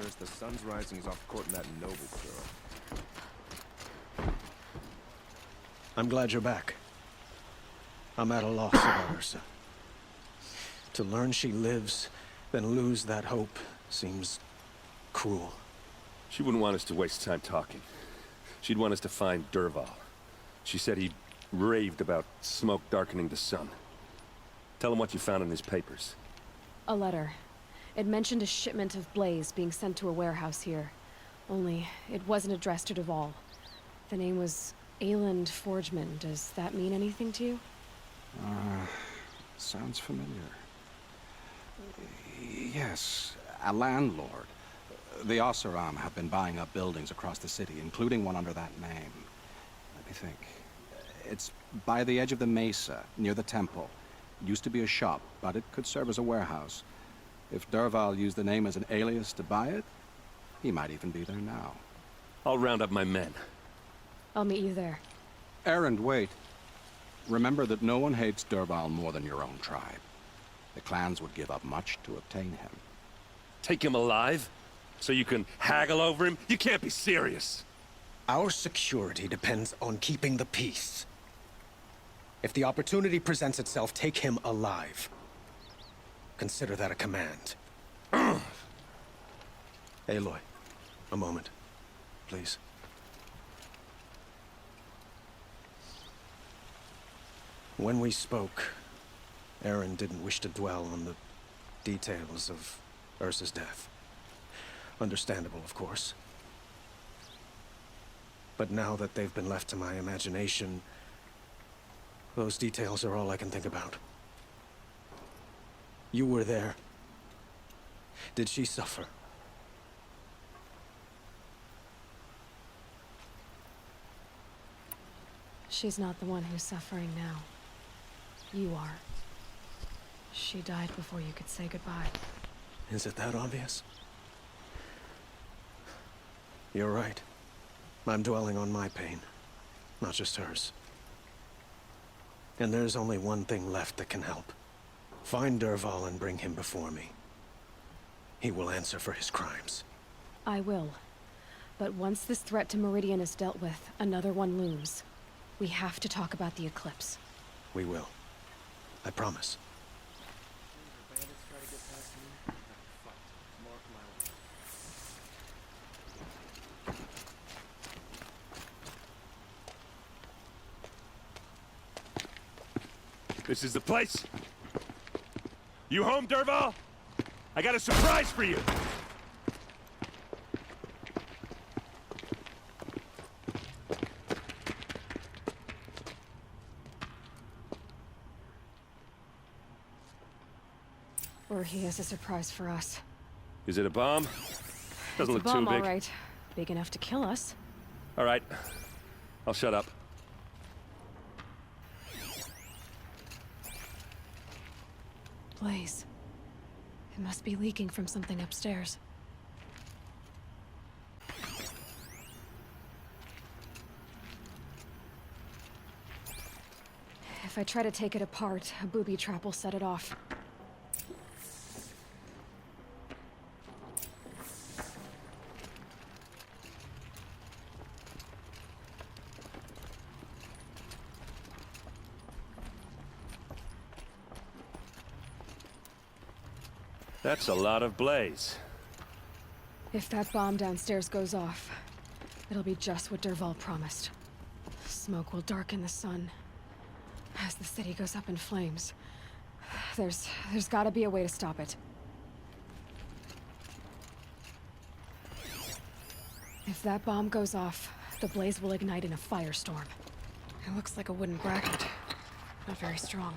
adventurous, the sun's rising is off courting that noble girl. I'm glad you're back. I'm at a loss about Ursa. To learn she lives, then lose that hope, seems cruel. She wouldn't want us to waste time talking. She'd want us to find Dervahl. She said he raved about smoke darkening the sun. Tell him what you found in his papers. A letter. It mentioned a shipment of blaze being sent to a warehouse here. Only, it wasn't addressed to Dervahl. The name was Erend Forgeman. Does that mean anything to you? Sounds familiar. Yes, a landlord. The Oseram have been buying up buildings across the city, including one under that name. Let me think. It's by the edge of the mesa, near the temple. Used to be a shop, but it could serve as a warehouse. If Dervahl used the name as an alias to buy it, he might even be there now. I'll round up my men. I'll meet you there. Erend, wait. Remember that no one hates Dervahl more than your own tribe. The clans would give up much to obtain him. Take him alive? So you can haggle over him? You can't be serious! Our security depends on keeping the peace. If the opportunity presents itself, take him alive. Consider that a command. Aloy, a moment, please. When we spoke, Erend didn't wish to dwell on the details of Ursa's death. Understandable, of course. But now that they've been left to my imagination, those details are all I can think about. You were there. Did she suffer? She's not the one who's suffering now. You are. She died before you could say goodbye. Is it that obvious? You're right. I'm dwelling on my pain, not just hers. And there's only one thing left that can help. Find Dervahl and bring him before me. He will answer for his crimes. I will. But once this threat to Meridian is dealt with, another one looms. We have to talk about the eclipse. We will. I promise. This is the place? You home, Dervahl? I got a surprise for you! Or he has a surprise for us. Is it a bomb? Doesn't It's look a bomb, too big. all right. Big enough to kill us. All right. I'll shut up. Blaze. It must be leaking from something upstairs. If I try to take it apart, a booby trap will set it off. That's a lot of blaze. If that bomb downstairs goes off, it'll be just what Dervahl promised. Smoke will darken the sun as the city goes up in flames. There's gotta be a way to stop it. If that bomb goes off, the blaze will ignite in a firestorm. It looks like a wooden bracket. Not very strong.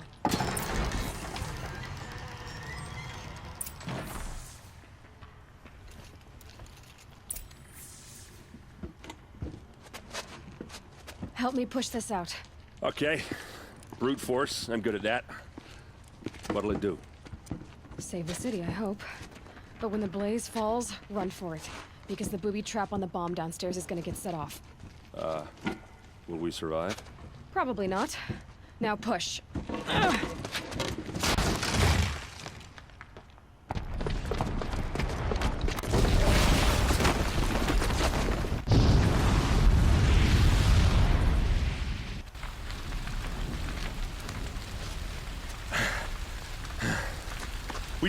Help me push this out. Okay. Brute force, I'm good at that. What'll it do? Save the city, I hope. But when the blaze falls, run for it. Because the booby trap on the bomb downstairs is gonna get set off. Will we survive? Probably not. Now push.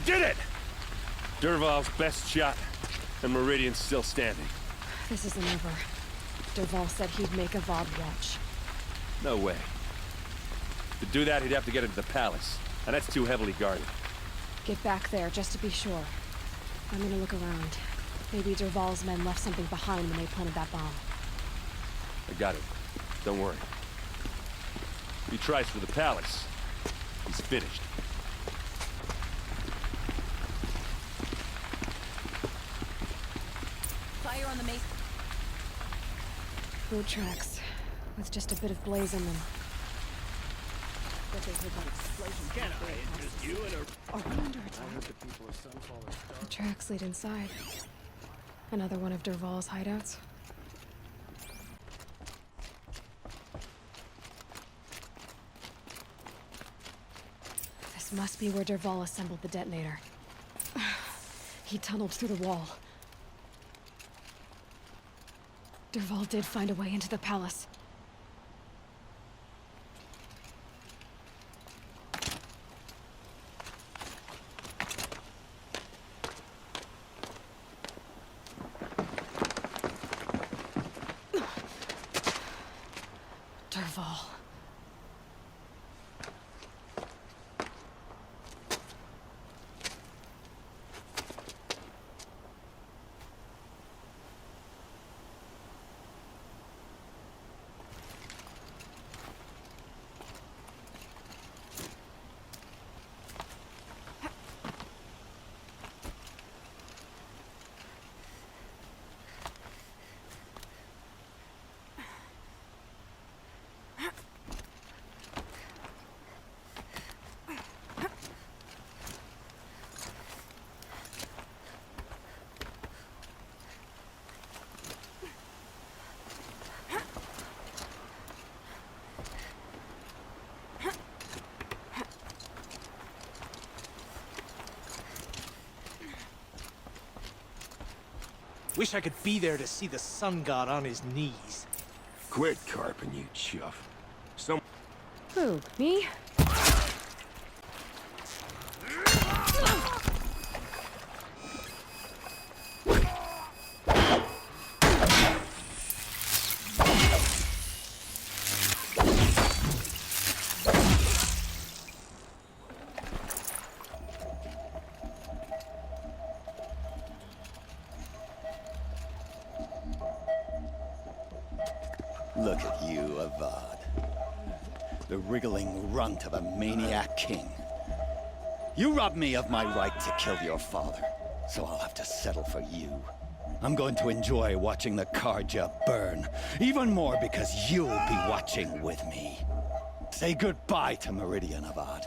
did it! Dervahl's best shot, and Meridian's still standing. This isn't over. Dervahl said he'd make Avad watch. No way. To do that, he'd have to get into the palace, and that's too heavily guarded. Get back there, just to be sure. I'm gonna look around. Maybe Dervahl's men left something behind when they planted that bomb. I got it. Don't worry. If he tries for the palace, he's finished. Fire on the mace. Boot tracks, with just a bit of blaze in them. Bet they heard that explosion. Can I interest you in a... Are we under attack? The tracks lead inside. Another one of Dervahl's hideouts. This must be where Dervahl assembled the detonator. He tunneled through the wall. Dervahl did find a way into the palace. Dervahl. Wish I could be there to see the sun god on his knees. Quit carping, you chuff. Some... Who, me? Look at you, Avad. The wriggling runt of a maniac king. You robbed me of my right to kill your father, so I'll have to settle for you. I'm going to enjoy watching the Karja burn, even more because you'll be watching with me. Say goodbye to Meridian, Avad.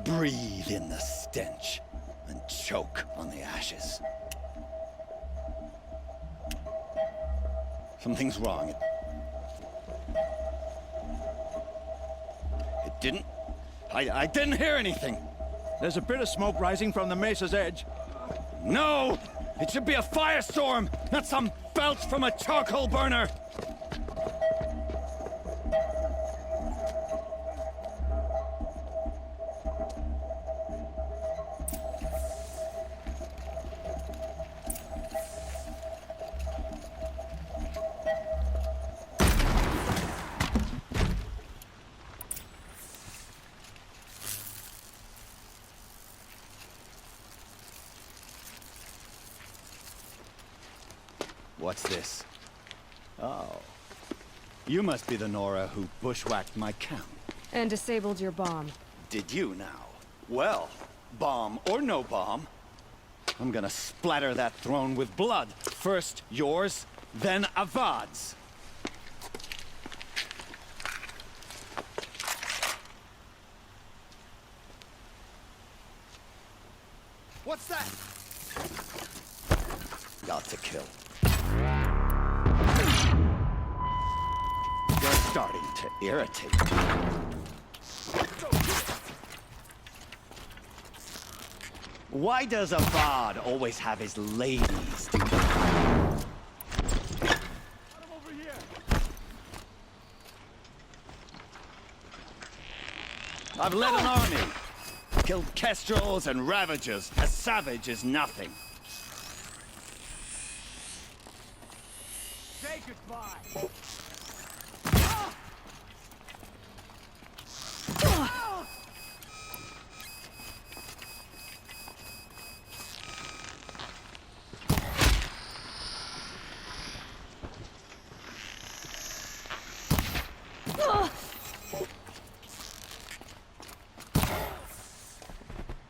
Breathe in the stench, and choke on the ashes. Something's wrong. I didn't hear anything. There's a bit of smoke rising from the mesa's edge. No! It should be a firestorm, not some belch from a charcoal burner! What's this? Oh. You must be the Nora who bushwhacked my camp. And disabled your bomb. Did you now? Well, bomb or no bomb, I'm gonna splatter that throne with blood. First yours, then Avad's. What's that? Got to kill. You're starting to irritate me. Why does Avad always have his ladies do that? I've led an army. Killed kestrels and ravagers. A savage is nothing. Say goodbye.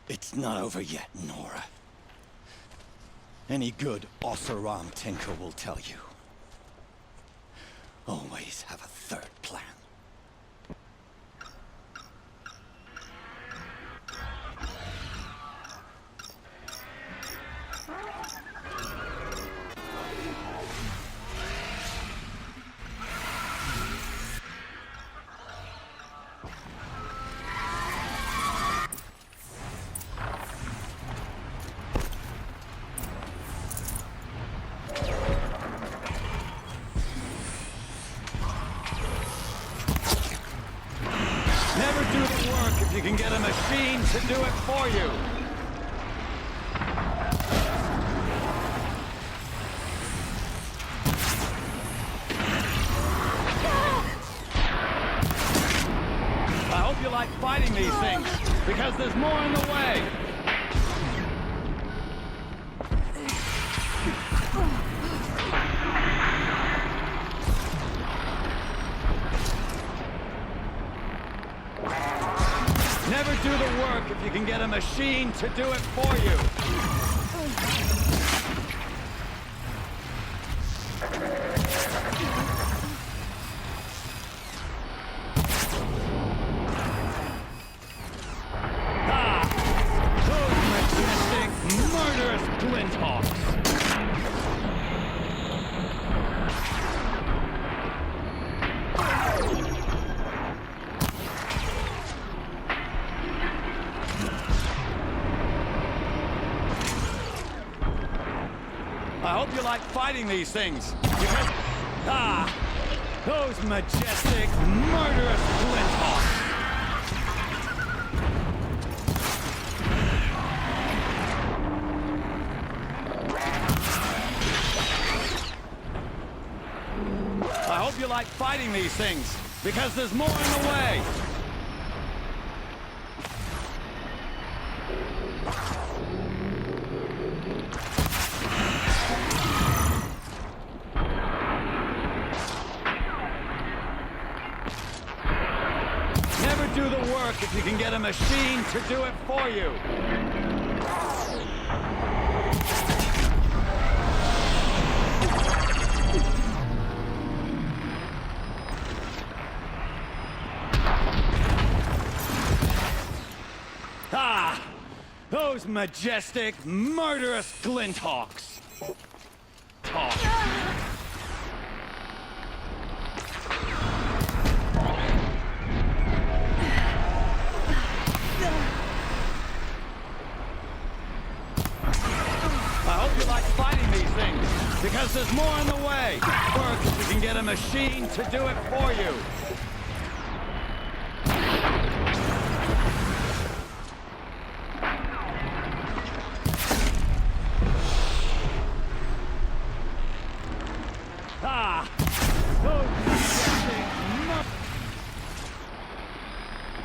It's not over yet, Nora. Any good Oseram tinker will tell you. Always have a third plan. Never do the work if you can get a machine to do it for you. I hope you like fighting these things, because there's more in the way. Never do the work if you can get a machine to do it for you. Ah! Those majestic, murderous Glinthawks! I hope you like fighting these things, because... Ah! Those majestic, murderous Glinthawks! I hope you like fighting these things, because there's more in the way! Never do the work if you can get a machine to do it for you. Ah! Those majestic, murderous Glinthawks! Talk. I hope you like fighting these things, because there's more in the way. Work if you can get a machine to do it for you. Ah! Those majestic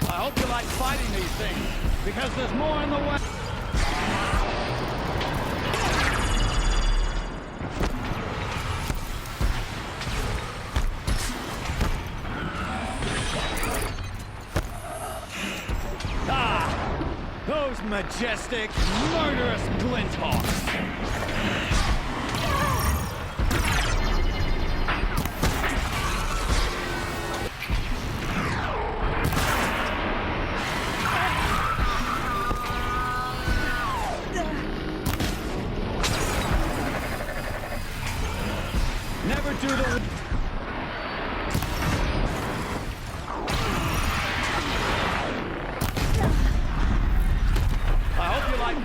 I hope you like fighting these things, because there's more in the way. Those majestic, murderous Glinthawks! Never do the...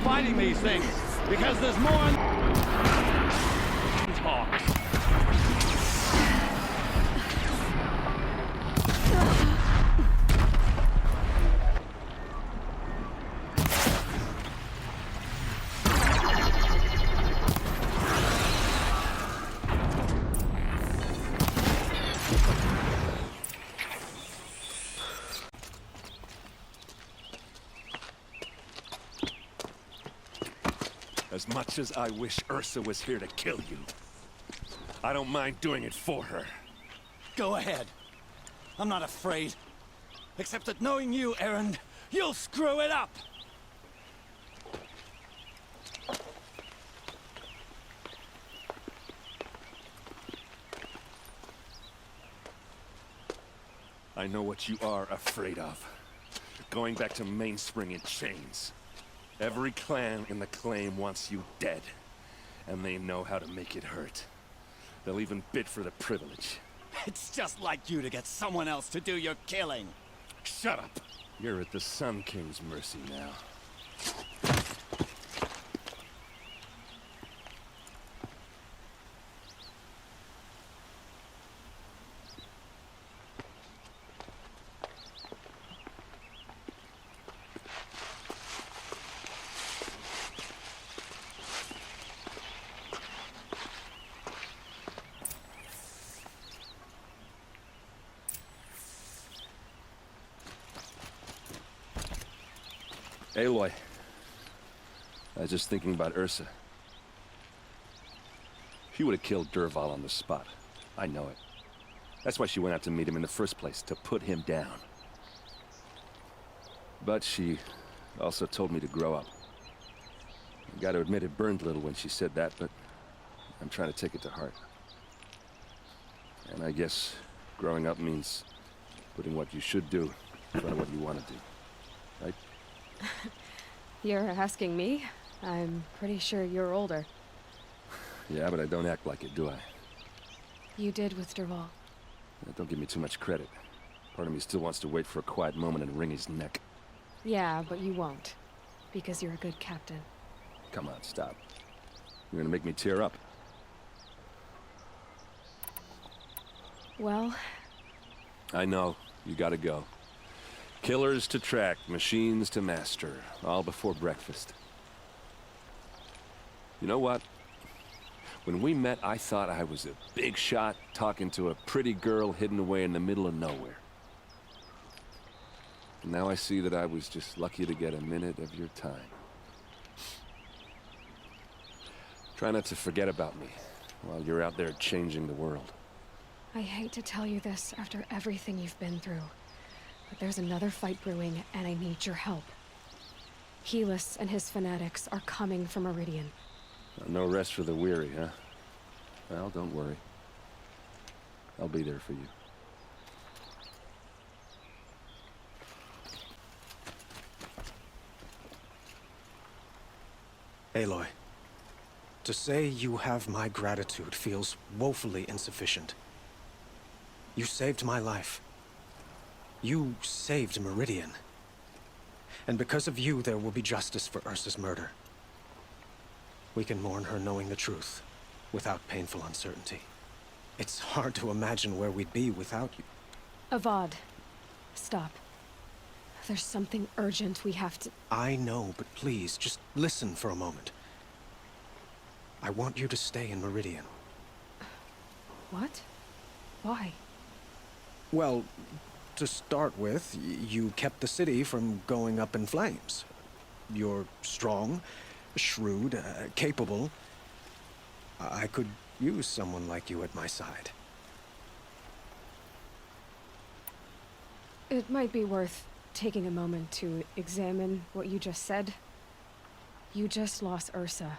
fighting these things, because there's more in... Talks. as much as I wish Ursa was here to kill you, I don't mind doing it for her. Go ahead. I'm not afraid. Except that knowing you, Erend, you'll screw it up! I know what you are afraid of. Going back to Mainspring in chains. Every clan in the claim wants you dead. And they know how to make it hurt. They'll even bid for the privilege. It's just like you to get someone else to do your killing. Shut up! You're at the Sun King's mercy now. Aloy, I was just thinking about Ursa. She would have killed Dervahl on the spot. I know it. That's why she went out to meet him in the first place, to put him down. But she also told me to grow up. I gotta admit it burned a little when she said that, but I'm trying to take it to heart. And I guess growing up means putting what you should do in front of what you want to do. Right? You're asking me? I'm pretty sure you're older. Yeah, but I don't act like it, do I? You did with Dervahl. Don't give me too much credit. Part of me still wants to wait for a quiet moment and wring his neck. Yeah, but you won't. Because you're a good captain. Come on, stop. You're gonna make me tear up. Well... I know. You gotta go. Killers to track, machines to master, all before breakfast. You know what? When we met, I thought I was a big shot talking to a pretty girl hidden away in the middle of nowhere. And now I see that I was just lucky to get a minute of your time. Try not to forget about me while you're out there changing the world. I hate to tell you this after everything you've been through. But there's another fight brewing, and I need your help. Helis and his fanatics are coming for Meridian. No rest for the weary, huh? Well, don't worry. I'll be there for you. Aloy, to say you have my gratitude feels woefully insufficient. You saved my life. You saved Meridian. And because of you, there will be justice for Ursa's murder. We can mourn her knowing the truth, without painful uncertainty. It's hard to imagine where we'd be without you. Avad, stop. There's something urgent we have to... I know, but please, just listen for a moment. I want you to stay in Meridian. What? Why? Well, to start with, you kept the city from going up in flames. You're strong, shrewd, capable. I could use someone like you at my side. It might be worth taking a moment to examine what you just said. You just lost Ursa.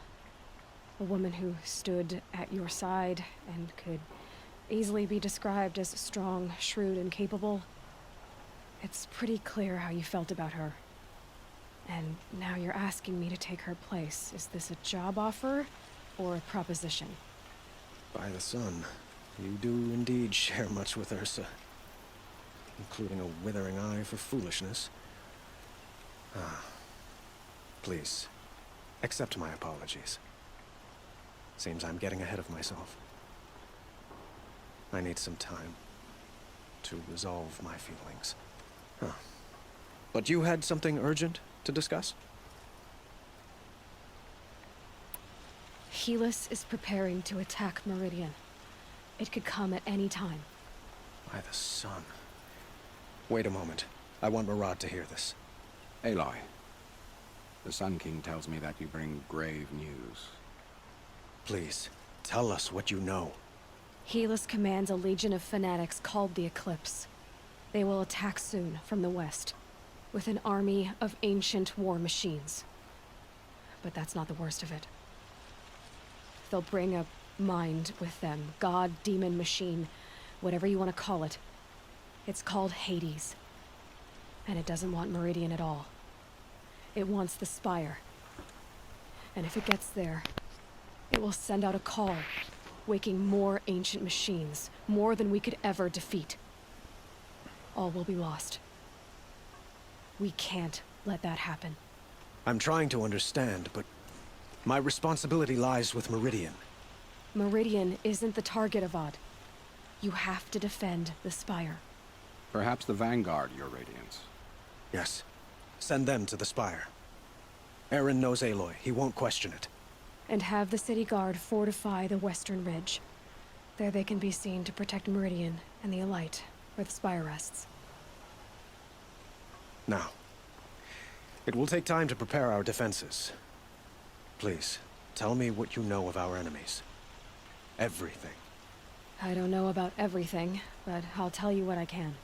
A woman who stood at your side and could easily be described as strong, shrewd, and capable. It's pretty clear how you felt about her. And now you're asking me to take her place. Is this a job offer or a proposition? By the sun, you do indeed share much with Ursa. Including a withering eye for foolishness. Please, accept my apologies. Seems I'm getting ahead of myself. I need some time to resolve my feelings. But you had something urgent to discuss? Helis is preparing to attack Meridian. It could come at any time. By the sun. Wait a moment. I want Murad to hear this. Aloy, The Sun King tells me that you bring grave news. Please, tell us what you know. Helis commands a legion of fanatics called the Eclipse. They will attack soon from the west, with an army of ancient war machines. But that's not the worst of it. They'll bring a mind with them, god, demon, machine, whatever you want to call it. It's called Hades. And it doesn't want Meridian at all. It wants the Spire. And if it gets there, it will send out a call, waking more ancient machines, more than we could ever defeat. All will be lost. We can't let that happen. I'm trying to understand, but my responsibility lies with Meridian. Meridian isn't the target, Avad. You have to defend the Spire. Perhaps the Vanguard, Your Radiance. Yes. Send them to the Spire. Erend knows Aloy. He won't question it. And have the city guard fortify the western ridge. There they can be seen to protect Meridian and the Elite, where the Spire rests. Now, it will take time to prepare our defenses. Please, tell me what you know of our enemies. Everything. I don't know about everything, but I'll tell you what I can.